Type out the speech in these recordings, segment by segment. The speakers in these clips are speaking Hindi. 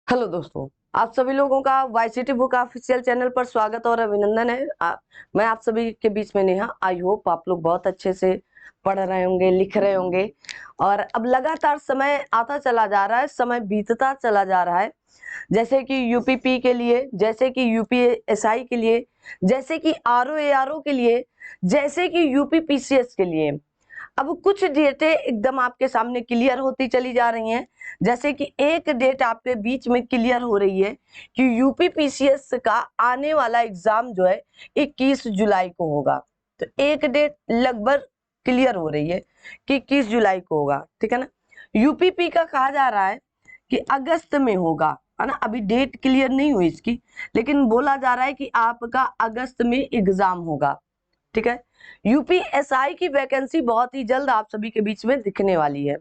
हेलो दोस्तों, आप सभी लोगों का वाईसीटी बुक ऑफिशियल चैनल पर स्वागत और अभिनंदन है। मैं आप सभी के बीच में नेहा। आई होप आप लोग बहुत अच्छे से पढ़ रहे होंगे, लिख रहे होंगे। और अब लगातार समय आता चला जा रहा है, समय बीतता चला जा रहा है। जैसे कि यूपीपी के लिए, जैसे कि यूपीएसआई के लिए, जैसे कि आरओ के लिए, जैसे कि यूपीपीसीएस के लिए अब कुछ डेटें एकदम आपके सामने क्लियर होती चली जा रही हैं। जैसे कि एक डेट आपके बीच में क्लियर हो रही है कि यूपी पीसीएस का आने वाला एग्जाम जो है 21 जुलाई को होगा। तो एक डेट लगभग क्लियर हो रही है कि 21 जुलाई को होगा, ठीक है ना। यूपीपी का कहा जा रहा है कि अगस्त में होगा, है ना। अभी डेट क्लियर नहीं हुई इसकी, लेकिन बोला जा रहा है कि आपका अगस्त में एग्जाम होगा, ठीक है। यूपीएसआई की वैकेंसी बहुत ही जल्द आप सभी के बीच में दिखने वाली है।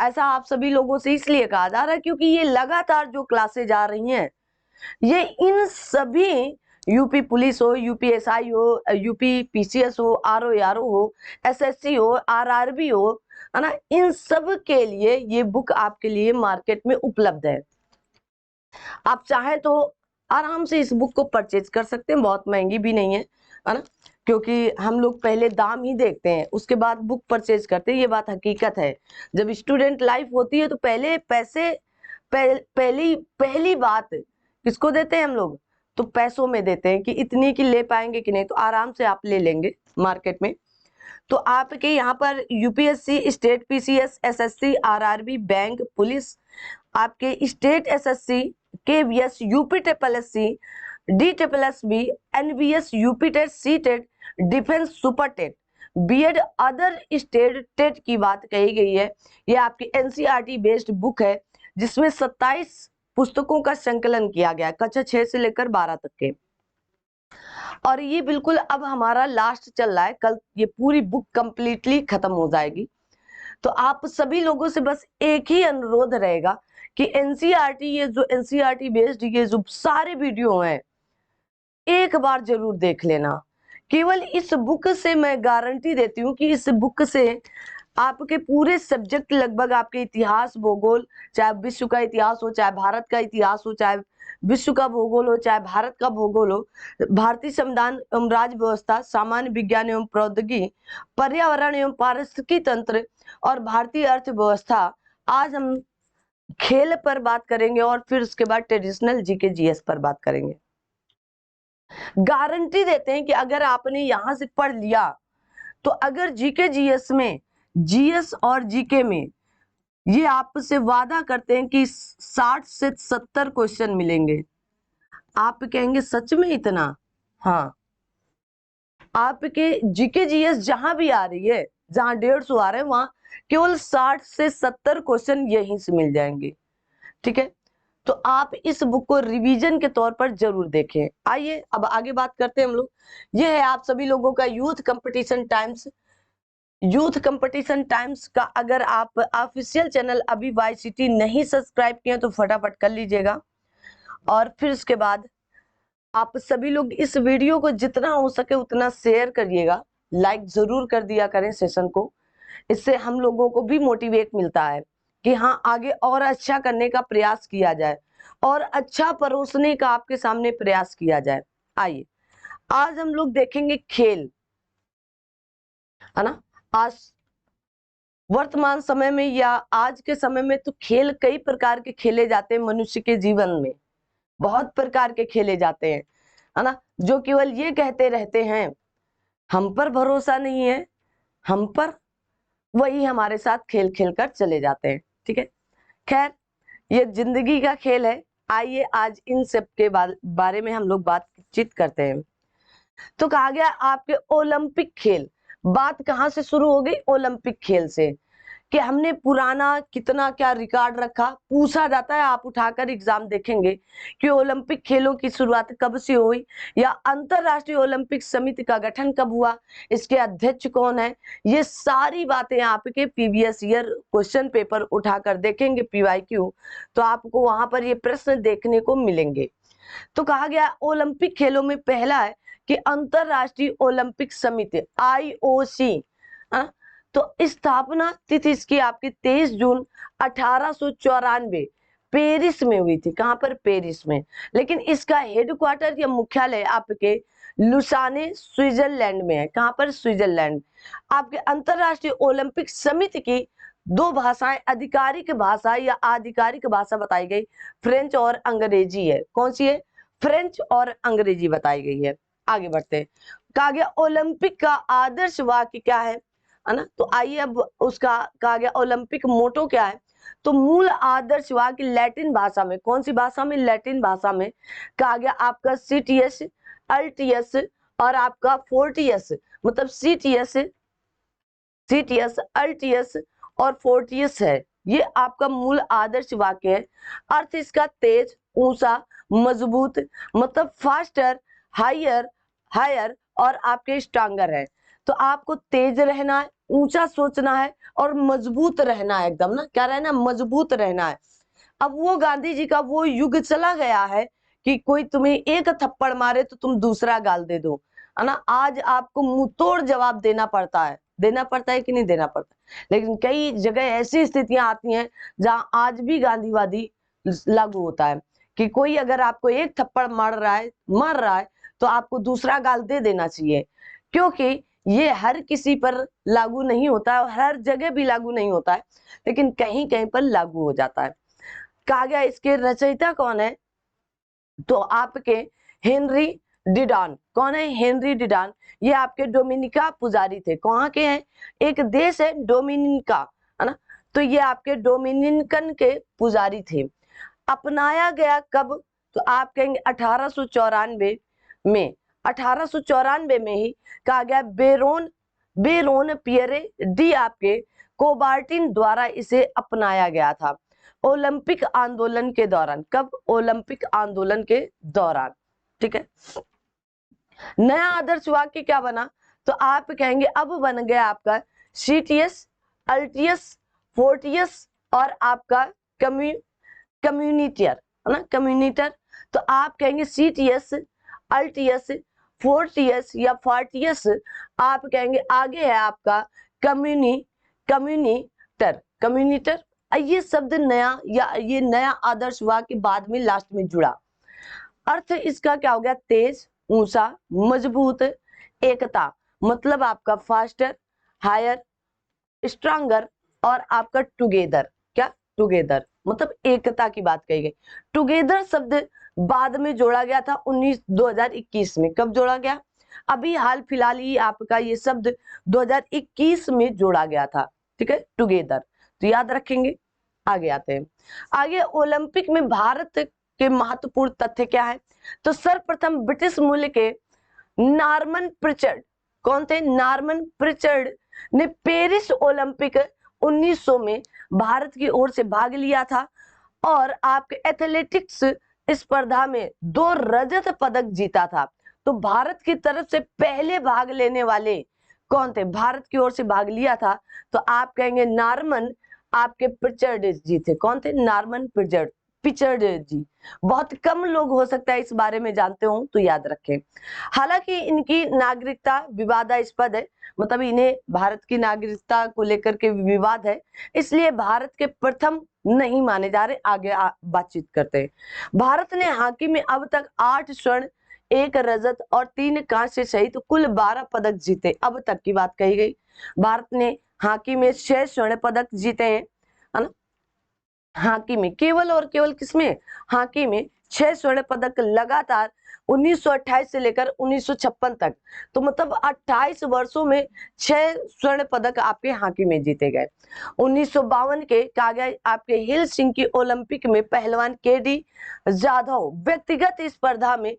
ऐसा आप सभी लोगों से इसलिए कहा जा रहा है क्योंकि ये लगातार जो क्लासेज आ रही हैं, ये इन सभी यूपी पुलिस हो, यूपीएसआई हो, यूपी पीसीएस हो, आरओ हो, एसएससी हो, आरआरबी हो, है ना, इन सब के लिए ये बुक आपके लिए मार्केट में उपलब्ध है। आप चाहें तो आराम से इस बुक को परचेज कर सकते हैं, बहुत महंगी भी नहीं है ना। क्योंकि हम लोग पहले दाम ही देखते हैं, उसके बाद बुक परचेज करते हैं, ये बात हकीकत है। जब स्टूडेंट लाइफ होती है तो पहले पैसे पहली बात किसको देते हैं हम लोग, तो पैसों में देते हैं कि इतनी की ले पाएंगे कि नहीं। तो आराम से आप ले लेंगे मार्केट में। तो आपके यहाँ पर UPSC, state PCS, SSC, RRB, bank, police, आपके state SSC, KVS, UP triple SC, D triple S B, NBS, UP TET, C TET, defence super TET, BEd, other state TET की बात कही गई है। ये आपकी एनसीईआरटी बेस्ड बुक है, जिसमें 27 पुस्तकों का संकलन किया गया है, कक्षा 6 से लेकर 12 तक के। और ये बिल्कुल अब हमारा लास्ट चल रहा है, कल ये पूरी बुक कंप्लीटली खत्म हो जाएगी। तो आप सभी लोगों से बस एक ही अनुरोध रहेगा कि एनसीईआरटी, ये जो एनसीईआरटी बेस्ड ये जो सारे वीडियो हैं, एक बार जरूर देख लेना। केवल इस बुक से मैं गारंटी देती हूँ कि इस बुक से आपके पूरे सब्जेक्ट, लगभग आपके इतिहास, भूगोल, चाहे विश्व का इतिहास हो, चाहे भारत का इतिहास हो, चाहे विश्व का भूगोल हो, चाहे भारत का भूगोल हो, भारतीय संविधान एवं राज्य व्यवस्था, सामान्य विज्ञान एवं प्रौद्योगिकी, पर्यावरण एवं पारिस्थितिकी तंत्र और भारतीय अर्थव्यवस्था। आज हम खेल पर बात करेंगे और फिर उसके बाद ट्रेडिशनल जीके जीएस पर बात करेंगे। गारंटी देते हैं कि अगर आपने यहां से पढ़ लिया तो अगर जीके जीएस में, जीएस और जीके में, ये आपसे वादा करते हैं कि 60 से 70 क्वेश्चन मिलेंगे। आप कहेंगे सच में इतना? हाँ, आपके जीके जीएस जहां भी आ रही है, जहां 150 आ रहे हैं, वहां केवल 60 से 70 क्वेश्चन यहीं से मिल जाएंगे, ठीक है। तो आप इस बुक को रिवीजन के तौर पर जरूर देखें। आइए अब आगे बात करते हैं हम लोग। यह है आप सभी लोगों का youth competition times. Youth competition times का अगर आप ऑफिशियल चैनल अभी वाईसीटी नहीं सब्सक्राइब किए तो फटाफट कर लीजिएगा। और फिर उसके बाद आप सभी लोग इस वीडियो को जितना हो सके उतना शेयर करिएगा, लाइक जरूर कर दिया करें सेशन को। इससे हम लोगों को भी मोटिवेट मिलता है कि हाँ, आगे और अच्छा करने का प्रयास किया जाए और अच्छा परोसने का आपके सामने प्रयास किया जाए। आइए आज हम लोग देखेंगे खेल, है ना। आज वर्तमान समय में या आज के समय में तो खेल कई प्रकार के खेले जाते हैं। मनुष्य के जीवन में बहुत प्रकार के खेले जाते हैं, है ना, जो केवल ये कहते रहते हैं हम पर भरोसा नहीं है, हम पर, वही हमारे साथ खेल खेल कर चले जाते हैं, ठीक है। खैर, ये जिंदगी का खेल है। आइए आज इन सब के बारे में हम लोग बातचीत करते हैं। तो कहा गया आपके ओलंपिक खेल, बात कहां से शुरू हो गई? ओलंपिक खेल से, कि हमने पुराना कितना क्या रिकॉर्ड रखा, पूछा जाता है। आप उठाकर एग्जाम देखेंगे कि ओलंपिक खेलों की शुरुआत कब से हुई, या अंतरराष्ट्रीय ओलंपिक समिति का गठन कब हुआ, इसके अध्यक्ष कौन है। ये सारी बातें आपके प्रीवियस ईयर क्वेश्चन पेपर उठाकर देखेंगे, पीवाईक्यू, तो आपको वहां पर ये प्रश्न देखने को मिलेंगे। तो कहा गया ओलंपिक खेलों में पहला है कि अंतरराष्ट्रीय ओलंपिक समिति, आईओसी। तो स्थापना तिथि इसकी आपकी 23 जून 1894, पेरिस में हुई थी। कहां पर? पेरिस में। लेकिन इसका हेडक्वार्टर या मुख्यालय आपके लुसाने स्विट्जरलैंड में है। कहां पर? स्विट्जरलैंड। आपके अंतरराष्ट्रीय ओलंपिक समिति की दो भाषाएं, आधिकारिक भाषा या आधिकारिक भाषा बताई गई, फ्रेंच और अंग्रेजी है। कौन सी है? फ्रेंच और अंग्रेजी बताई गई है। आगे बढ़ते हैं। कहा गया ओलंपिक का आदर्श वाक्य क्या है ना? तो आइए अब उसका कहा गया ओलंपिक मोटो क्या है। तो मूल आदर्श वाक्य लैटिन भाषा में, कौन सी भाषा में? लैटिन भाषा में कहा गया आपका सीटीएस, अल्टीएस और आपका फोर्टियस, मतलब सीटीएस, अल्टीएस और फोर्टियस है। ये आपका मूल आदर्श वाक्य है। अर्थ इसका तेज, ऊंचा, मजबूत, मतलब फास्टर, हायर, और आपके स्ट्रांगर है। तो आपको तेज रहना है, ऊंचा सोचना है और मजबूत रहना है। एकदम ना, क्या रहना? मजबूत रहना है। अब वो गांधी जी का वो युग चला गया है कि कोई तुम्हें एक थप्पड़ मारे तो तुम दूसरा गाल दे दो, है ना। आज आपको मुंह तोड़ जवाब देना पड़ता है। देना पड़ता है कि नहीं देना पड़ता? लेकिन कई जगह ऐसी स्थितियां आती हैं जहां आज भी गांधीवादी लागू होता है कि कोई अगर आपको एक थप्पड़ मार रहा है तो आपको दूसरा गाल दे देना चाहिए, क्योंकि ये हर किसी पर लागू नहीं होता है और हर जगह भी लागू नहीं होता है, लेकिन कहीं कहीं पर लागू हो जाता है। कहा गया इसके रचयिता कौन है? तो आपके हेनरी डिडान। कौन है? हेनरी डिडान। ये आपके डोमिनिका पुजारी थे। कहाँ के हैं? एक देश है डोमिनिका, है ना। तो ये आपके डोमिनिकन के पुजारी थे। अपनाया गया कब? तो आप कहेंगे 1894 में। 1894 में ही कहा गया बेरोन पियरे डी आपके कोबार्टिन द्वारा इसे अपनाया गया था ओलंपिक आंदोलन के दौरान। कब? ओलंपिक आंदोलन के दौरान। ठीक है। नया आदर्श वाक्य क्या बना? तो आप कहेंगे अब बन गया आपका सीटीएस, अल्टीएस, फोर्टियस और आपका कम्युनिटर, है ना, कम्युनिटर। तो आप कहेंगे सीटीएस, अल्टीएस, फोर्टियस या फार्टियस। आप कहेंगे आगे है आपका कम्युनिटर। ये शब्द नया या ये नया आदर्श वाक्य बाद में लास्ट में जुड़ा। अर्थ इसका क्या हो गया? तेज, ऊंचा, मजबूत, एकता, मतलब आपका फास्टर, हायर, स्ट्रांगर और आपका टुगेदर। क्या? टुगेदर, मतलब एकता की बात कही गई। टुगेदर शब्द बाद में जोड़ा गया था 2021 में। कब जोड़ा गया? अभी हाल फिलहाल ही आपका ये शब्द 2021 में जोड़ा गया था। ठीक है, टुगेदर। तो याद रखेंगे। आगे आते हैं। आगे ओलंपिक में भारत के महत्वपूर्ण तथ्य क्या है? तो सर्वप्रथम ब्रिटिश मूल के नॉर्मन प्रिचर्ड। कौन थे? नॉर्मन प्रिचर्ड ने पेरिस ओलंपिक 1900 में भारत की ओर से भाग लिया था और आपके एथलेटिक्स स्पर्धा में 2 रजत पदक जीता था। तो भारत की तरफ से पहले भाग लेने वाले कौन थे? भारत की ओर से भाग लिया था तो आप कहेंगे नॉर्मन आपके प्रिचर्ड जी थे। कौन थे? नॉर्मन पिचर्ड जी। बहुत कम लोग हो सकता है इस बारे में जानते हो, तो याद रखें। हालांकि इनकी नागरिकता विवादास्पद है, मतलब इन्हें भारत की नागरिकता को लेकर के विवाद है, इसलिए भारत के प्रथम नहीं माने जा रहे। आगे बातचीत करते हैं। भारत ने हॉकी में अब तक 8 स्वर्ण, 1 रजत और 3 कांस्य सहित कुल 12 पदक जीते। अब तक की बात कही गई। भारत ने हॉकी में 6 स्वर्ण पदक जीते हैं, है ना। हॉकी में केवल और केवल किसमें? हॉकी में 6 स्वर्ण पदक लगातार 1928 से लेकर 1956 तक। तो मतलब 28 वर्षों में 6 स्वर्ण पदक आपके हॉकी में जीते गए। 1952 के कहा गया आपके हेलसिंकी ओलंपिक में पहलवान केडी जाधव व्यक्तिगत स्पर्धा में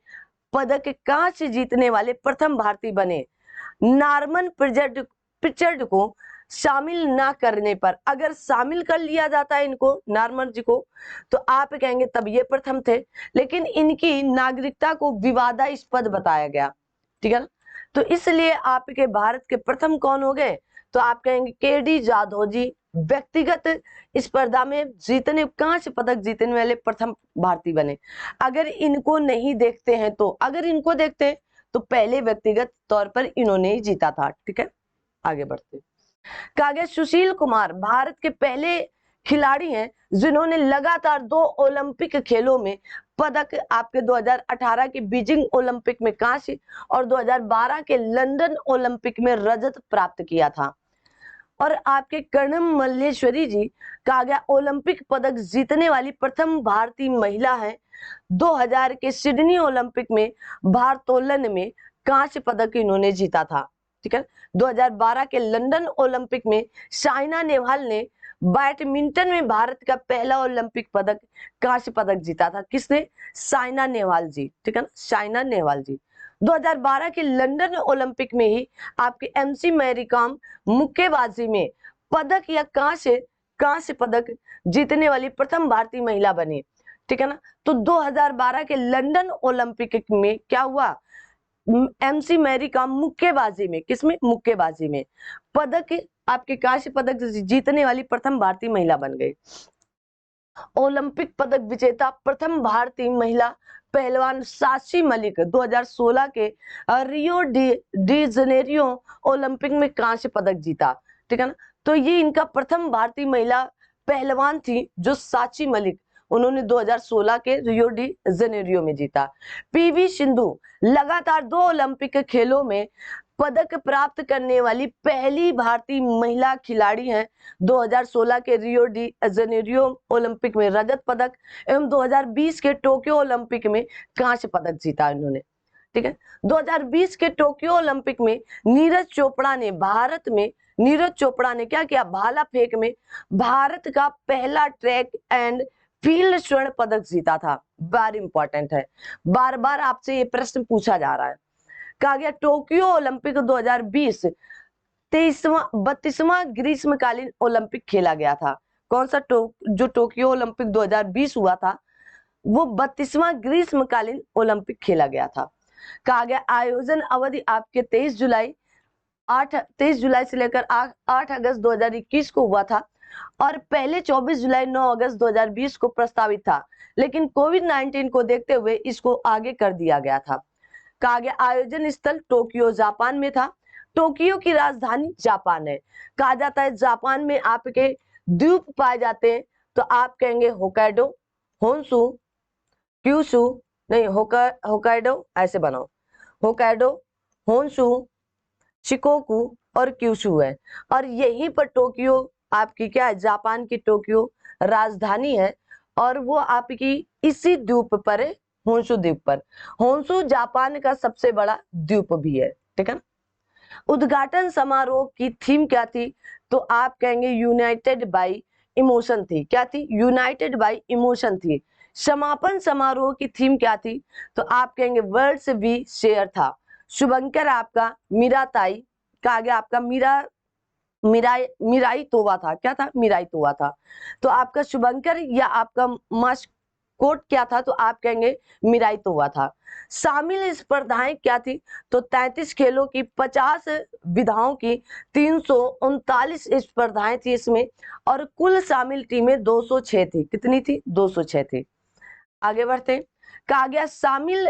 पदक कांस्य जीतने वाले प्रथम भारतीय बने। नॉर्मन प्रिचर्ड को शामिल ना करने पर, अगर शामिल कर लिया जाता है इनको, नॉर्मन जी को, तो आप कहेंगे तब ये प्रथम थे, लेकिन इनकी नागरिकता को विवादास्पद बताया गया। ठीक है ना। तो इसलिए आपके भारत के प्रथम कौन हो गए? तो आप कहेंगे केडी जाधव जी व्यक्तिगत स्पर्धा में जीतने कांस्य पदक जीतने वाले प्रथम भारतीय बने। अगर इनको नहीं देखते हैं तो, अगर इनको देखते हैं तो पहले व्यक्तिगत तौर पर इन्होंने ही जीता था। ठीक है, आगे बढ़ते। कहा गया सुशील कुमार भारत के पहले खिलाड़ी हैं जिन्होंने लगातार 2 ओलंपिक खेलों में पदक, आपके 2018 के बीजिंग ओलंपिक में कांस्य और 2012 के लंदन ओलंपिक में रजत प्राप्त किया था। और आपके कर्णम मल्लेश्वरी जी कहा गया ओलंपिक पदक जीतने वाली प्रथम भारतीय महिला है। 2000 के सिडनी ओलंपिक में भारोत्तोलन में कांस्य पदक इन्होंने जीता था। ठीक है। 2012 के लंदन ओलंपिक में साइना नेहवाल ने बैडमिंटन में भारत का पहला ओलंपिक पदक, कांस्य पदक जीता था। किसने? साइना नेहवाल जी। ठीक है ना, साइना नेहवाल जी। 2012 के लंदन ओलंपिक में ही आपके एमसी मैरी कॉम मुक्केबाजी में पदक या कांस्य पदक जीतने वाली प्रथम भारतीय महिला बनी। ठीक है ना। तो 2012 के लंदन ओलंपिक में क्या हुआ? एमसी मैरी कॉम मुक्केबाजी में, किसमें? मुक्केबाजी में पदक, आपके कांस्य पदक जीतने वाली प्रथम भारतीय महिला बन गई। ओलंपिक पदक विजेता प्रथम भारतीय महिला पहलवान साक्षी मलिक 2016 के रियो डी जनेरियो ओलंपिक में कांस्य पदक जीता। ठीक है ना। तो ये इनका प्रथम भारतीय महिला पहलवान थी जो साक्षी मलिक, उन्होंने 2016 के रियो डी जनेरियो में जीता। पीवी सिंधु लगातार 2 ओलंपिक खेलों में पदक प्राप्त करने वाली पहली भारतीय महिला खिलाड़ी हैं। 2016 के रियो डी जनेरियो ओलंपिक में रजत पदक एवं 2020 के टोक्यो ओलंपिक में कांस्य पदक जीता इन्होंने। ठीक है। 2020 के टोक्यो ओलंपिक में नीरज चोपड़ा ने क्या किया? भाला फेंक में भारत का पहला ट्रैक एंड फील्ड स्वर्ण पदक जीता था। वेरी इंपॉर्टेंट है, बार बार आपसे ये प्रश्न पूछा जा रहा है। कहा गया टोक्यो ओलंपिक 2020 32वां ग्रीष्मकालीन ओलंपिक खेला गया था। कौन सा? जो टोक्यो ओलंपिक 2020 हुआ था वो 32वां ग्रीष्मकालीन ओलंपिक खेला गया था। कहा गया आयोजन अवधि आपके 23 जुलाई से लेकर 8 अगस्त 2021 को हुआ था और पहले 24 जुलाई 9 अगस्त 2020 को प्रस्तावित था, लेकिन कोविड-19 को देखते हुए इसको आगे कर दिया गया था। कहा गया आयोजन स्थल टोक्यो जापान में था। टोक्यो की राजधानी जापान है। कहा जाता है जापान में आपके द्वीप पाए जाते हैं, तो आप कहेंगे होकाइडो, होन्शु, क्यूशु, नहीं होकाइडो ऐसे बनाओ, होकाइडो, होन्शु, शिकोकू और क्यूशु है। और यहीं पर टोक्यो आपकी क्या है? जापान की टोक्यो राजधानी है और वो आपकी इसी द्वीप पर है, होन्शु द्वीप पर। होन्शु जापान का सबसे बड़ा द्वीप भी है। ठीक है ना। उद्घाटन समारोह की थीम क्या थी? तो आप कहेंगे यूनाइटेड बाय इमोशन थी। क्या थी? यूनाइटेड बाय इमोशन थी। समापन समारोह की थीम क्या थी? तो आप कहेंगे वर्ड्स वी शेयर था। शुभंकर आपका मीराताई का आगे आपका मिराई तोवा था। क्या था? मिराई तोवा था। तो आपका शुभंकर या आपका मास्कोट क्या था? तो आप कहेंगे मिराई तोवा था। शामिल स्पर्धाएं क्या थी? तो 33 खेलों की 50 विधाओं की 339 स्पर्धाएं थी इसमें और कुल शामिल टीमें 206 थी। कितनी थी? 206 थी। आगे बढ़ते। कहा गया शामिल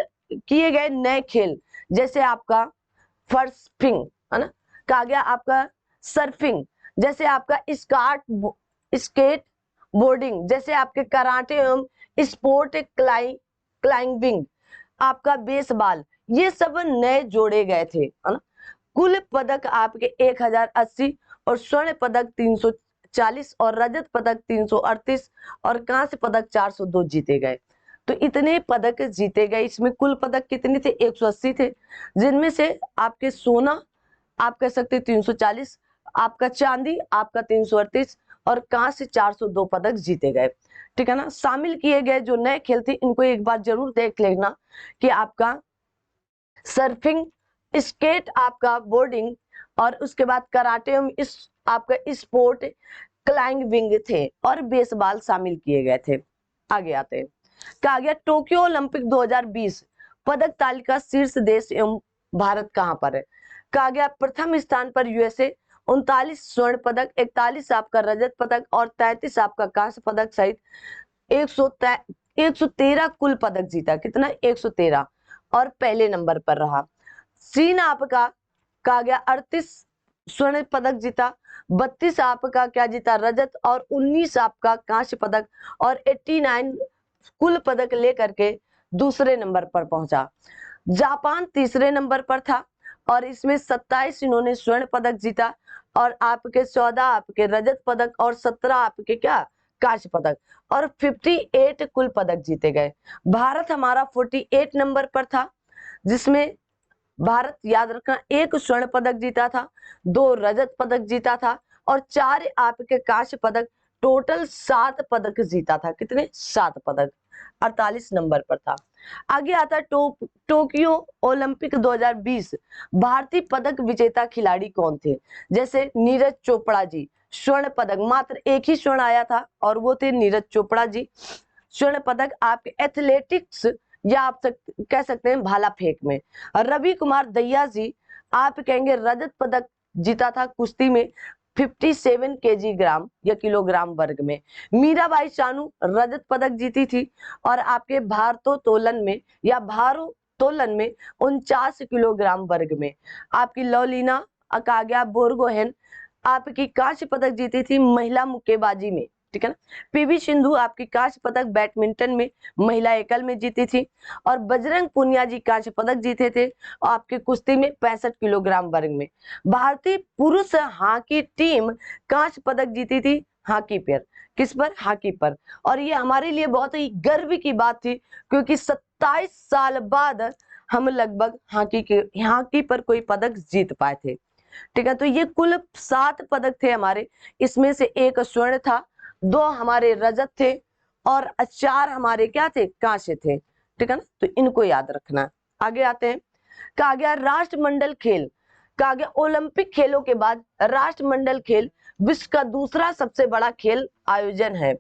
किए गए नए खेल जैसे आपका फर्सिंग है ना, कहा गया आपका सर्फिंग, जैसे आपका स्केट बोर्डिंग, जैसे आपके कराटे एवं स्पोर्ट क्लाइंबिंग, आपका बेसबॉल, ये सब नए जोड़े गए थे है ना। कुल पदक आपके 1080 और स्वर्ण पदक 340 और रजत पदक 338 और कांस्य पदक 402 जीते गए। तो इतने पदक जीते गए। इसमें कुल पदक कितने थे? 180 थे, जिनमें से आपके सोना आप कह सकते 340, आपका चांदी आपका 338 और कांस्य 402 पदक जीते गए। ठीक है ना। शामिल किए गए जो नए खेल थे इनको एक बार जरूर देख लेना कि आपका सर्फिंग, स्केट, आपका बोर्डिंग और उसके बाद कराटे आपका स्पोर्ट क्लाइंबिंग थे और बेसबॉल शामिल किए गए थे। आगे आते हैं। कहा गया टोक्यो ओलंपिक 2020 पदक तालिका शीर्ष देश एवं भारत कहां पर है? कहा गया प्रथम स्थान पर यूएसए 39 स्वर्ण पदक, 41 आपका रजत पदक और 33 आपका कांस्य पदक सहित 113 कुल पदक जीता। कितना? 113 और पहले नंबर पर रहा। चीन आपका कहा गया 38 स्वर्ण पदक जीता, 32 आपका क्या जीता, रजत, और 19 आपका कांस्य पदक, और 89 कुल पदक लेकर के दूसरे नंबर पर पहुंचा। जापान तीसरे नंबर पर था और इसमें 27 इन्होंने स्वर्ण पदक जीता, और आपके 14 आपके रजत पदक और 17 आपके क्या कांस्य पदक, और 58 कुल पदक जीते गए। भारत हमारा 48 नंबर पर था, जिसमें भारत याद रखना 1 स्वर्ण पदक जीता था, 2 रजत पदक जीता था और 4 आपके कांस्य पदक, टोटल 7 पदक जीता था। कितने? 7 पदक। 48 नंबर पर था। आगे आता है टोक्यो ओलंपिक 2020, भारतीय पदक विजेता खिलाड़ी कौन थे? जैसे नीरज चोपड़ा जी, स्वर्ण पदक, मात्र एक ही स्वर्ण आया था और वो थे नीरज चोपड़ा जी। स्वर्ण पदक आपके एथलेटिक्स या आप कह सकते हैं भाला फेंक में। रवि कुमार दहिया जी, आप कहेंगे रजत पदक जीता था कुश्ती में 57 केजी ग्राम या किलोग्राम वर्ग में। मीराबाई चानू रजत पदक जीती थी और आपके भारोत्तोलन में या भारोत्तोलन में 49 किलोग्राम वर्ग में। आपकी लवलीना अकाग्या बोरगोहेन आपकी कांस्य पदक जीती थी महिला मुक्केबाजी में, ठीक है ना। पीवी सिंधु आपकी कांस्य पदक बैडमिंटन में महिला एकल में जीती थी, और बजरंग पुनिया जी कांस्य पदक जीते थे और आपके कुश्ती में 65 किलोग्राम वर्ग में। भारतीय पुरुष हॉकी टीम कांस्य पदक जीती थी हॉकी पर। किस पर? हॉकी पर। और ये हमारे लिए बहुत ही गर्व की बात थी, क्योंकि 27 साल बाद हम लगभग हॉकी पर कोई पदक जीत पाए थे, ठीक है। तो ये कुल 7 पदक थे हमारे, इसमें से 1 स्वर्ण था, 2 हमारे रजत थे और 4 हमारे क्या थे? कांस्य थे, ठीक है ना। तो इनको याद रखना। आगे आते हैं। कहा गया राष्ट्रमंडल खेल, कहा गया ओलंपिक खेलों के बाद राष्ट्रमंडल खेल विश्व का दूसरा सबसे बड़ा खेल आयोजन है।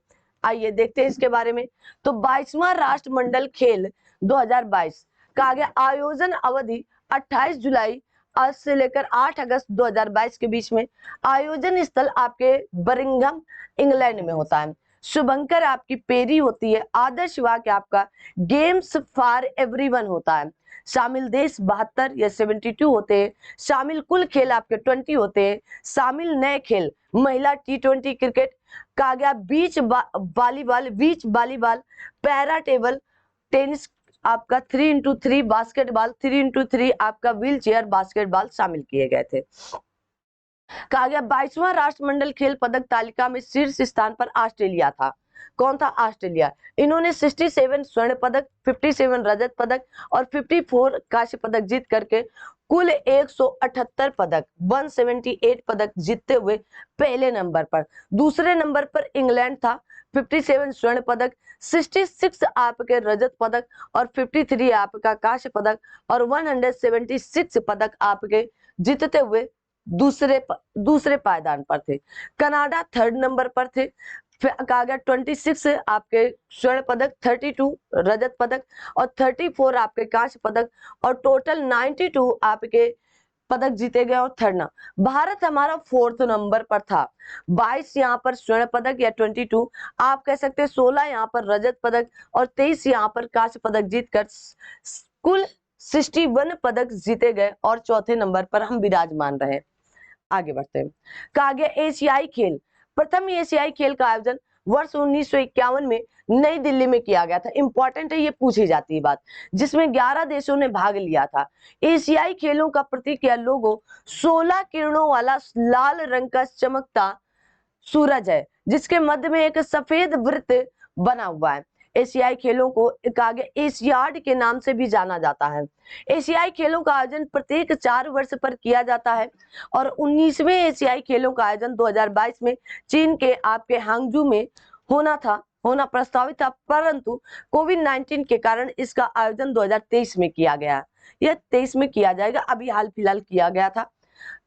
आइए देखते हैं इसके बारे में। तो 22वां राष्ट्रमंडल खेल 2022, कहा गया आयोजन अवधि 28 जुलाई आज से लेकर 8 अगस्त 2022 के बीच में। आयोजन स्थल आपके बर्मिंघम इंग्लैंड में होता है। शुभंकर आपकी पेरी होती है। आदर्श वाक्य आपका गेम्स फॉर एवरीवन होता है। शामिल देश 72 या 72 होते हैं। शामिल कुल खेल आपके 20 होते हैं। शामिल नए खेल महिला T20 क्रिकेट, कहा गया beach volleyball, para table tennis, आपका 3x3 बास्केटबॉल, 3x3 आपका व्हील चेयर बास्केटबॉल शामिल किए गए थे। कहा गया 22वां राष्ट्रमंडल खेल पदक तालिका में शीर्ष स्थान पर ऑस्ट्रेलिया था। कौन था? ऑस्ट्रेलिया। इन्होंने 67 स्वर्ण पदक, 57 रजत पदक और 54 कांस्य पदक जीत करके कुल 178 पदक, 178 पदक जीतते हुए पहले नंबर पर। दूसरे नंबर पर इंग्लैंड था, 57 स्वर्ण पदक, 66 आपके रजत पदक और 53 आपका कांस्य पदक और 176 पदक आपके जीतते हुए दूसरे पायदान पर थे। कनाडा 3rd नंबर पर थे। फिर कहा गया 26 आपके स्वर्ण पदक, 32 रजत पदक और 34 आपके कांस्य पदक और टोटल 92 आपके पदक जीते गए और 3rd नंबर। भारत हमारा 4th नंबर पर था। 22 यहाँ पर स्वर्ण पदक या 22, आप कह सकते हैं 16 यहाँ पर रजत पदक और 23 यहाँ पर कांस्य पदक जीतकर कुल 61 पदक जीते गए और 4थे नंबर पर हम विराजमान रहे। आगे बढ़ते हैं। कहा गया एशियाई खेल, प्रथम एशियाई खेल का आयोजन वर्ष 1951 में नई दिल्ली में किया गया था। इंपॉर्टेंट है, ये पूछी जाती है बात, जिसमें 11 देशों ने भाग लिया था। एशियाई खेलों का प्रतीक या लोगो 16 किरणों वाला लाल रंग का चमकता सूरज है, जिसके मध्य में एक सफेद वृत्त बना हुआ है। एशियाई खेलों को आगे एशियाड के नाम से भी जाना जाता है। एशियाई खेलों का आयोजन प्रत्येक 4 वर्ष पर किया जाता है और 19वें एशियाई खेलों का आयोजन 2022 में चीन के आपके हांगजू में होना प्रस्तावित था, परंतु कोविड-19 के कारण इसका आयोजन 2023 में किया गया। यह 23 में किया जाएगा, अभी हाल फिलहाल किया गया था।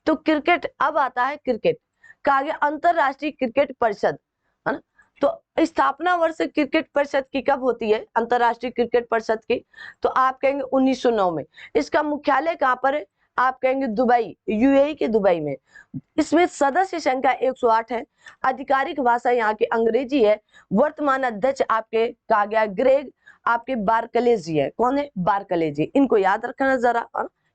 तो क्रिकेट, अब आता है क्रिकेट। कहा गया अंतरराष्ट्रीय क्रिकेट परिषद, है ना। तो स्थापना वर्ष क्रिकेट परिषद की कब होती है? अंतरराष्ट्रीय क्रिकेट परिषद की, तो आप कहेंगे 1909 में। इसका मुख्यालय कहाँ पर है? आप कहेंगे दुबई, यूएई के दुबई में। इसमें सदस्य संख्या 108 है। आधिकारिक भाषा यहाँ की अंग्रेजी है। वर्तमान अध्यक्ष आपके कहा गया ग्रेग आपके बारकलेजी है। कौन है? बारकलेजी। इनको याद रखना जरा,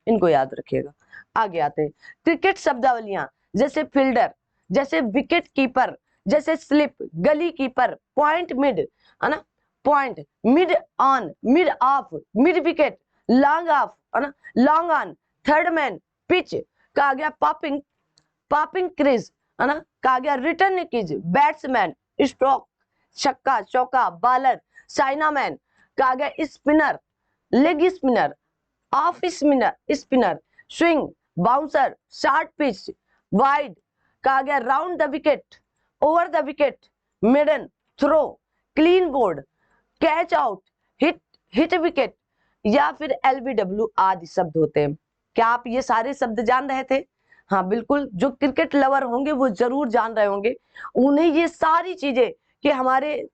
इनको याद रखिएगा। आगे आते हैं क्रिकेट शब्दावलियां, जैसे फील्डर, जैसे विकेट कीपर, जैसे स्लिप, गली कीपर, पॉइंट मिड, है ना, point, mid on, mid of, mid wicket, long off, है ना, long on, third man, pitch, कहा गया पॉपिंग, पॉपिंग क्रीज, है ना, कहा गया रिटर्न क्रीज, बैट्समैन, स्ट्रोक, छक्का चौका, बॉलर, चाइनामैन, कहा गया spinner, leg spinner, off spinner, swing, bouncer, short pitch, wide, कहा गया round the wicket, over the wicket, maiden, throw, clean bowled, catch out, hit wicket, या फिर LBW आदि शब्द होते हैं। क्या आप ये सारे शब्द जान रहे थे? हाँ बिल्कुल, जो क्रिकेट लवर होंगे वो जरूर जान रहे होंगे, उन्हें ये सारी चीजें, कि हमारे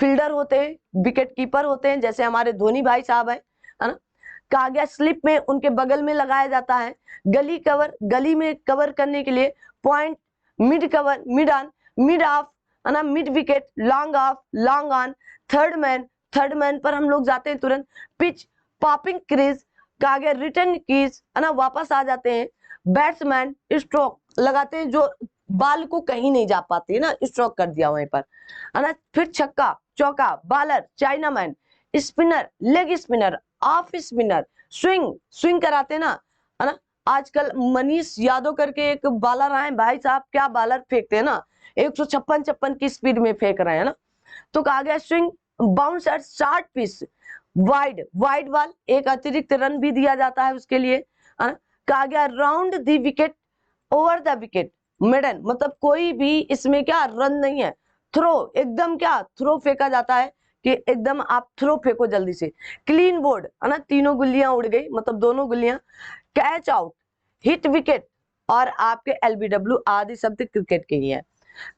फील्डर होते हैं, विकेट कीपर होते हैं, जैसे हमारे धोनी भाई साहब है ना, कहा गया स्लिप में उनके बगल में लगाया जाता है, गली कवर, गली में कवर करने के लिए, point, mid cover, mid on, mid of, है ना, mid wicket, long off, long on, third man पर हम लोग जाते हैं तुरंत, पिच, पॉपिंग क्रीज, कहा गया रिटर्न कीज, है ना, वापस आ जाते हैं, बैट्समैन, स्ट्रोक लगाते हैं, जो बाल को कहीं नहीं जा पाती है ना, स्ट्रोक कर दिया वहीं पर, है ना, फिर छक्का चौका, bowler, chinaman, spinner, leg spinner, off spinner, swing कराते हैं ना, है ना, आजकल मनीष यादव करके एक बॉलर आए भाई साहब, क्या बॉलर फेंकते हैं ना, 156 की स्पीड में फेंक रहे हैं ना, तो कहा गया swing, bouncer, short pitch, wide ball, एक अतिरिक्त रन भी दिया जाता है उसके लिए, है ना, कहा गया round the wicket, over the wicket, maiden, मतलब कोई भी इसमें क्या रन नहीं है, थ्रो, एकदम क्या थ्रो फेंका जाता है, कि एकदम आप थ्रो फेंको जल्दी से, क्लीन बोर्ड, है ना, तीनों गुल्लियां उड़ गई, मतलब दोनों गुल्लियां, कैच आउट, हिट विकेट, और आपके LBW आदि शब्द क्रिकेट के ही है।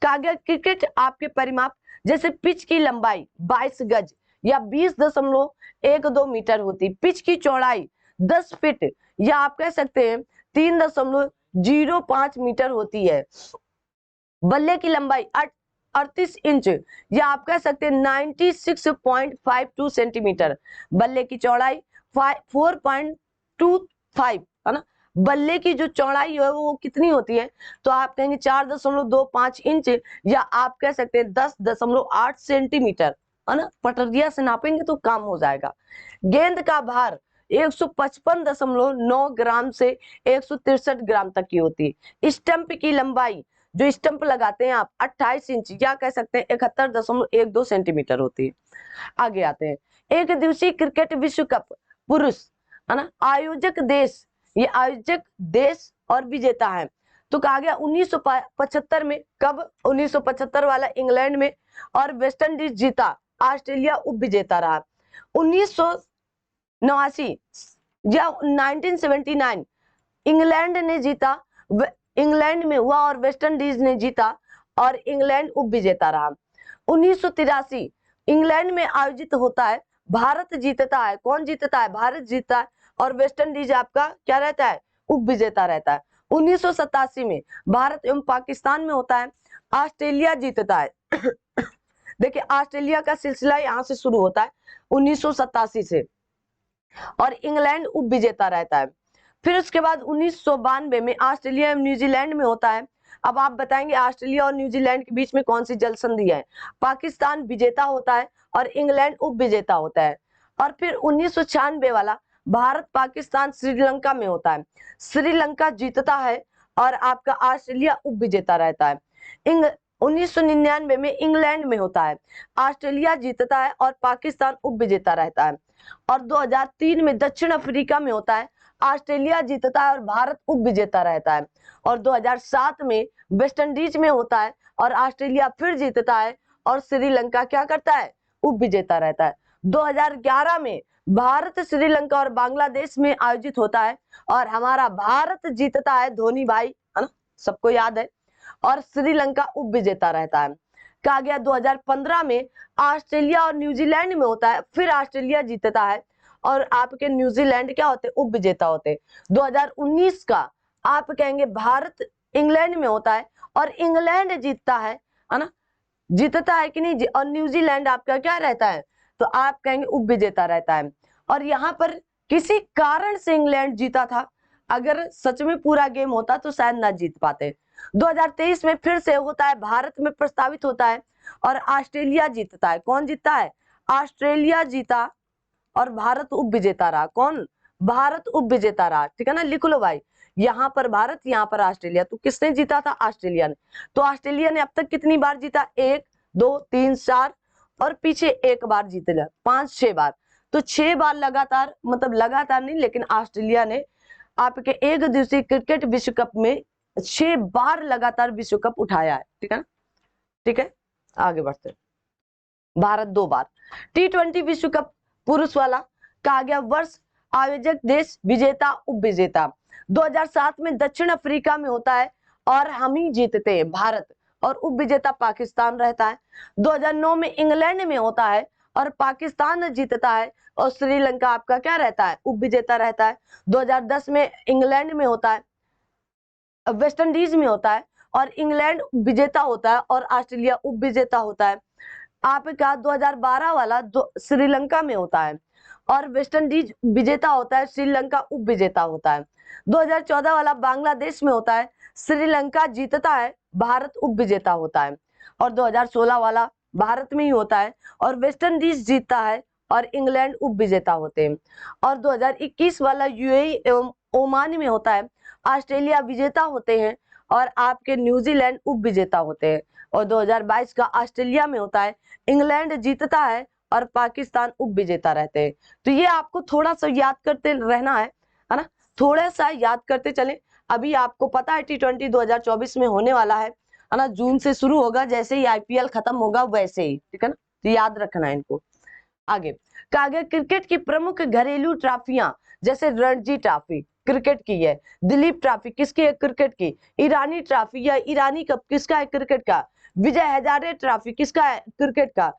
कहा गया क्रिकेट आपके परिमाप, जैसे पिच की लंबाई 22 गज या 20.12 मीटर होती, पिच की चौड़ाई 10 फीट या आप कह सकते हैं 3.05 मीटर होती है, बल्ले की लंबाई 38 इंच या आप कह सकते हैं 96.52 सेंटीमीटर, बल्ले की चौड़ाई 4.25, है ना, बल्ले की जो चौड़ाई है वो कितनी होती है, तो आप कहेंगे 4.25 इंच या आप कह सकते हैं 10.8 सेंटीमीटर, है ना, पटरिया से नापेंगे तो काम हो जाएगा। गेंद का भार 155.9 ग्राम से 163 ग्राम तक की होती है। स्टंप की लंबाई, जो स्टंप लगाते हैं आप, 28 इंच या कह सकते हैं 71.12 सेंटीमीटर होती है। आगे आते हैं, एक दिवसीय क्रिकेट विश्व कप पुरुष, है ना, आयोजक देश, ये आयोजक देश और विजेता है, तो कहा गया 1975 में, कब, 1975 वाला इंग्लैंड में, और वेस्ट इंडीज जीता, ऑस्ट्रेलिया उप विजेता रहा। 1989 या 1979 इंग्लैंड ने जीता, इंग्लैंड में हुआ और वेस्ट इंडीज ने जीता और इंग्लैंड उप विजेता रहा। 1983 इंग्लैंड में आयोजित होता है, भारत जीतता है, कौन जीतता है, भारत जीतता है, और वेस्ट इंडीज आपका क्या रहता है, उप विजेता रहता है। 1987 में भारत एवं पाकिस्तान में होता है, ऑस्ट्रेलिया जीतता है देखिए ऑस्ट्रेलिया का सिलसिला यहाँ से शुरू होता है 1987 से, और इंग्लैंड उप विजेता रहता है। फिर उसके बाद 1992 में ऑस्ट्रेलिया एवं न्यूजीलैंड में होता है। अब आप बताएंगे ऑस्ट्रेलिया और न्यूजीलैंड के बीच में कौन सी जल संधि है, पाकिस्तान विजेता होता है और इंग्लैंड उप विजेता होता है। और फिर 1996 वाला भारत पाकिस्तान श्रीलंका में होता है, श्रीलंका जीतता है और आपका ऑस्ट्रेलिया उप विजेता रहता है। 1999 में इंग्लैंड में होता है, ऑस्ट्रेलिया जीतता है और पाकिस्तान उप विजेता रहता है। और 2003 में दक्षिण अफ्रीका में होता है, ऑस्ट्रेलिया जीतता है और भारत उप विजेता रहता है। और 2007 में वेस्ट इंडीज में होता है और ऑस्ट्रेलिया फिर जीतता है और श्रीलंका क्या करता है, उप विजेता रहता है। 2011 में भारत, श्रीलंका और बांग्लादेश में आयोजित होता है और हमारा भारत जीतता है, धोनी भाई, है ना, सबको याद है, और श्रीलंका उप विजेता रहता है। कहा गया 2015 में ऑस्ट्रेलिया और न्यूजीलैंड में होता है, फिर ऑस्ट्रेलिया जीतता है और आपके न्यूजीलैंड क्या होते हैं, उप विजेता होते हैं। 2019 का आप कहेंगे भारत इंग्लैंड में होता है और इंग्लैंड जीतता है ना, जीतता है कि नहीं, और न्यूजीलैंड आपका क्या रहता है, तो आप कहेंगे उप विजेता रहता है। और यहाँ पर किसी कारण से इंग्लैंड जीता था, अगर सच में पूरा गेम होता तो शायद ना जीत पाते। 2023 में फिर से होता है, भारत में प्रस्तावित होता है और ऑस्ट्रेलिया जीतता है। कौन जीतता है? ऑस्ट्रेलिया जीता और भारत उप विजेता रहा। कौन? भारत उप विजेता रहा। ठीक है ना, लिख लो भाई, यहाँ पर भारत, यहाँ पर ऑस्ट्रेलिया। तो किसने जीता था? ऑस्ट्रेलिया ने। तो ऑस्ट्रेलिया ने अब तक कितनी बार जीता? 1 2 3 4 और पीछे एक बार जीत लिया, 5 6 बार। तो 6 बार लगातार, मतलब लगातार नहीं, लेकिन ऑस्ट्रेलिया ने आपके एक दिवसीय क्रिकेट विश्व कप में 6 बार लगातार विश्व कप उठाया है। ठीक है ना, ठीक है, आगे बढ़ते हैं। भारत 2 बार। T20 विश्व कप पुरुष वाला कहा गया वर्ष, आयोजक देश, विजेता, उप विजेता। 2007 में दक्षिण अफ्रीका में होता है और हम ही जीतते हैं, भारत, और उप विजेता पाकिस्तान रहता है। 2009 में इंग्लैंड में होता है और पाकिस्तान जीतता है और श्रीलंका आपका क्या रहता है? उप विजेता रहता है। 2010 में इंग्लैंड में होता है, वेस्ट इंडीज में होता है और इंग्लैंड विजेता होता है और ऑस्ट्रेलिया उप विजेता होता है। आपका 2012 वाला श्रीलंका में होता है और वेस्ट इंडीज विजेता होता है, श्रीलंका उप विजेता होता है। 2014 वाला बांग्लादेश में होता है, श्रीलंका जीतता है, भारत उप विजेता होता है। और 2016 वाला भारत में ही होता है और वेस्ट इंडीज जीतता है और इंग्लैंड उप विजेता होते हैं। और 2021 वाला यूएई एवं ओमान में होता है, ऑस्ट्रेलिया विजेता होते हैं और आपके न्यूजीलैंड उप विजेता होते हैं। और 2022 का ऑस्ट्रेलिया में होता है, इंग्लैंड जीतता है और पाकिस्तान उप विजेता रहते हैं। तो ये आपको थोड़ा सा याद करते रहना है ना, थोड़ा सा याद करते चले। अभी आपको पता है T20 2024 में होने वाला है ना, जून से शुरू होगा, जैसे ही IPL खत्म होगा वैसे ही। ठीक है ना, तो याद रखना है इनको। आगे कहा गया क्रिकेट की प्रमुख घरेलू ट्रॉफियां, जैसे रणजी ट्रॉफी क्रिकेट की है, दिलीप ट्रॉफी किसकी है? क्रिकेट की। ईरानी ट्रॉफी या ईरानी कप किसका है? क्रिकेट का। विजय हजारे ट्रॉफी किसका है? क्रिकेट का।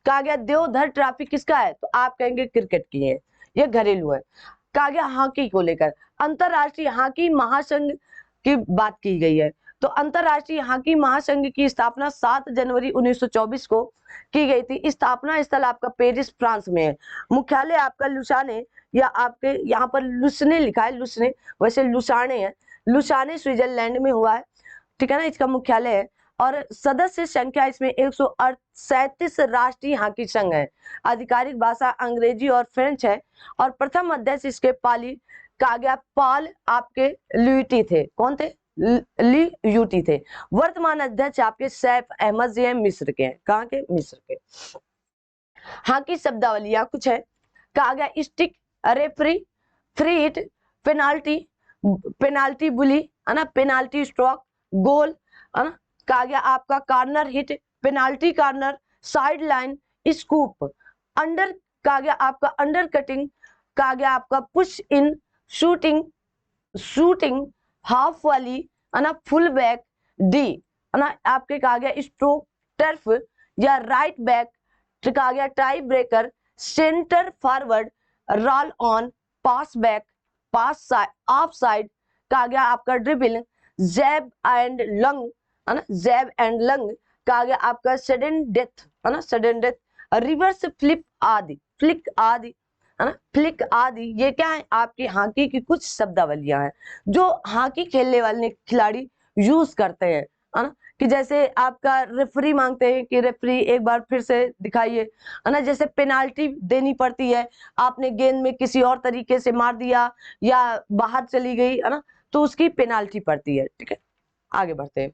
कहा गया देवधर ट्रॉफी किसका है? तो आप कहेंगे क्रिकेट की है, ये घरेलू है। कहा गया हॉकी को लेकर अंतरराष्ट्रीय हॉकी महासंघ की बात की गई है। तो अंतरराष्ट्रीय हॉकी महासंघ की स्थापना 7 जनवरी 1924 को की गई थी। स्थापना स्थल आपका पेरिस फ्रांस में है। मुख्यालय आपका लुसाने, या आपके यहाँ पर लुसने लिखा है, लुसने, वैसे लुसाने है, लुसाने स्विट्जरलैंड में हुआ है। ठीक है ना, इसका मुख्यालय है। और सदस्य संख्या इसमें 137 राष्ट्रीय हॉकी संघ है। आधिकारिक भाषा अंग्रेजी और फ्रेंच है। और प्रथम अध्यक्ष इसके कहा गया पाल आपके ल्यूटी थे। कौन थे? ल्यूटी थे। वर्तमान अध्यक्ष आपके सैफ अहमद जी हैं, मिस्र के हैं। कहाँ के? मिस्र के। हॉकी शब्दावलियां कुछ है। कहा गया stick, referee, free hit, penalty, penalty bully है ना, पेनाल्टी स्ट्रोक, गोल है ना, कहा गया आपका corner hit, penalty corner, side line, scoop, under, कहा गया आपका अंडर कटिंग, कहा गया आपका push in, shooting, shooting, half वाली है ना, फुल बैक, डी है ना, आपके कहा गया स्ट्रोक, टर्फ या राइट बैक, कहा गया tie breaker, centre forward, roll on, pass back, pass of side, कहा गया आपका ड्रिबल, जैब एंड लंग है ना, जैब एंड लंग, कहा गया आपका सडन डेथ है ना, सडन डेथ, रिवर्स फ्लिप आदि, फ्लिक आदि है ना, फ्लिक आदि। ये क्या है? आपकी हॉकी की कुछ शब्दावलियां हैं जो हॉकी खेलने वाले खिलाड़ी यूज करते हैं, है ना, कि जैसे आपका रेफरी मांगते हैं कि रेफरी एक बार फिर से दिखाइए, है ना, जैसे पेनाल्टी देनी पड़ती है, आपने गेंद में किसी और तरीके से मार दिया या बाहर चली गई है ना, तो उसकी पेनाल्टी पड़ती है। ठीक है, आगे बढ़ते हैं।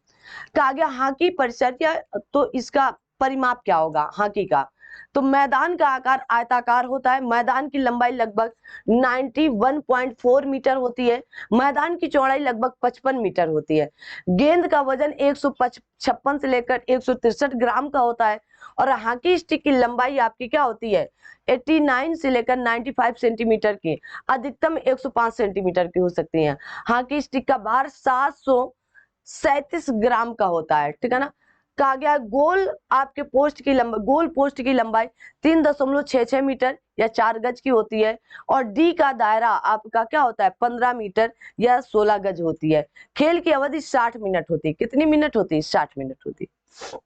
कहा गया हॉकी परिसर, या तो इसका परिमाप क्या होगा हॉकी का? तो मैदान का आकार आयताकार होता है। मैदान की लंबाई लगभग 91.4 मीटर होती है। मैदान की चौड़ाई लगभग 55 मीटर होती है। गेंद का वजन 156 से लेकर 163 ग्राम का होता है। और हॉकी स्टिक की लंबाई आपकी क्या होती है? 89 से लेकर 95 सेंटीमीटर की, अधिकतम 105 सेंटीमीटर की हो सकती है। हॉकी स्टिक का भार 737 ग्राम का होता है। ठीक है ना। कहा गया गोल आपके पोस्ट की लंबाई, गोल पोस्ट की लंबाई 3.66 मीटर या 4 गज की होती है। और डी का दायरा आपका क्या होता है? 15 मीटर या 16 गज होती है। खेल की अवधि 60 मिनट होती है। कितनी मिनट होती है? 60 मिनट होती है।